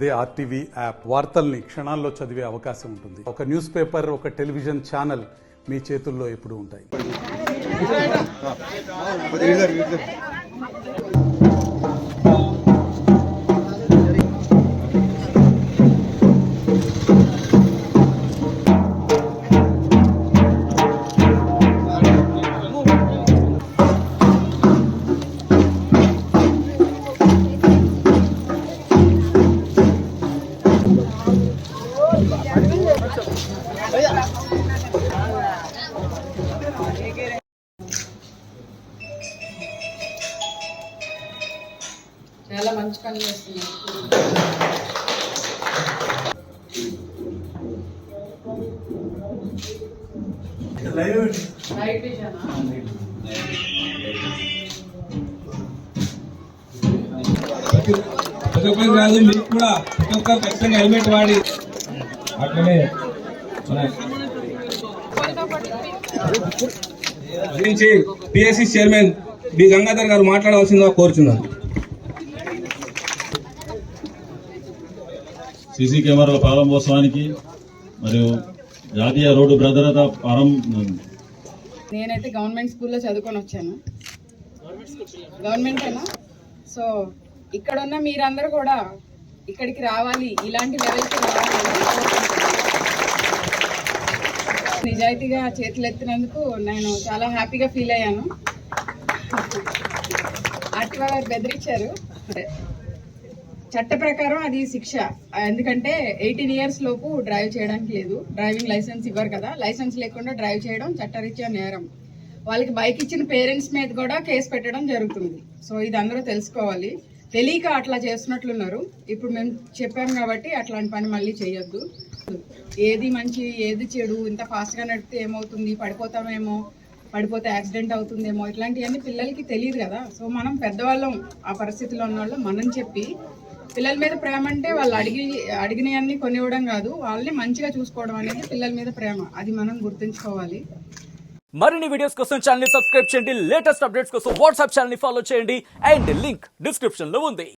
అదే RTV app వార్తల్ని క్షణాల్లో చదివే అవకాశం ఉంటుంది. ఒక న్యూస్ పేపర్, ఒక టెలివిజన్ ఛానల్ మీ చేతుల్లో ఎప్పుడూ ఉంటాయి. చాలా మంచి పని చేస్తున్నారు. రైట్ విజనా రాదు మీకు కూడా ఒక్కొక్కరు ఖచ్చితంగా హెల్మెట్ వాడి అట్లనే గురించి పిఎస్సి చైర్మన్ బి గంగాధర్ గారు మాట్లాడవలసిందిగా కోరుచున్నాను. సీసీ కెమెరాల ప్రారంభోత్సవానికి మరియు జాతీయ రోడ్డు భద్రత నేనైతే గవర్నమెంట్ స్కూల్లో చదువుకొని వచ్చాను. గవర్నమెంటేనా? సో ఇక్కడ ఉన్న మీరందరూ కూడా ఇక్కడికి రావాలి, ఇలాంటి లెవెల్కి రావాలి. నిజాయితీగా చేతులు ఎత్తినందుకు నేను చాలా హ్యాపీగా ఫీల్ అయ్యాను. ఆర్టీఓ గారు బెదిరించారు. చట్ట ప్రకారం అది శిక్ష. ఎందుకంటే 18 years లోపు డ్రైవ్ చేయడానికి లేదు. డ్రైవింగ్ లైసెన్స్ ఇవ్వరు కదా. లైసెన్స్ లేకుండా డ్రైవ్ చేయడం చట్టరీత్యా నేరం. వాళ్ళకి బైక్ ఇచ్చిన పేరెంట్స్ మీద కూడా కేసు పెట్టడం జరుగుతుంది. సో ఇది అందరూ తెలుసుకోవాలి. తెలియక అట్లా చేస్తున్నట్లున్నారు. ఇప్పుడు మేము చెప్పాం కాబట్టి అట్లాంటి పని మళ్ళీ చేయొద్దు. ఏది మంచి ఏది చెడు, ఇంత ఫాస్ట్గా నడిపితే ఏమవుతుంది, పడిపోతామేమో, పడిపోతే యాక్సిడెంట్ అవుతుందేమో, ఇట్లాంటివన్నీ పిల్లలకి తెలియదు కదా. సో మనం పెద్దవాళ్ళం, ఆ పరిస్థితిలో ఉన్న వాళ్ళు మనం చెప్పి, పిల్లల మీద ప్రేమ అంటే వాళ్ళు అడిగినవన్నీ కొనివ్వడం కాదు, వాళ్ళని మంచిగా చూసుకోవడం అనేది పిల్లల మీద ప్రేమ. అది మనం గుర్తుంచుకోవాలి. మరిన్ని వీడియోస్ కోసం ఛానల్ ని సబ్స్క్రైబ్ చేయండి. లేటెస్ట్ అప్డేట్స్ కోసం వాట్సాప్ ఛానల్ ని ఫాలో చేయండి. అండ్ లింక్ డిస్క్రిప్షన్ లో ఉంది.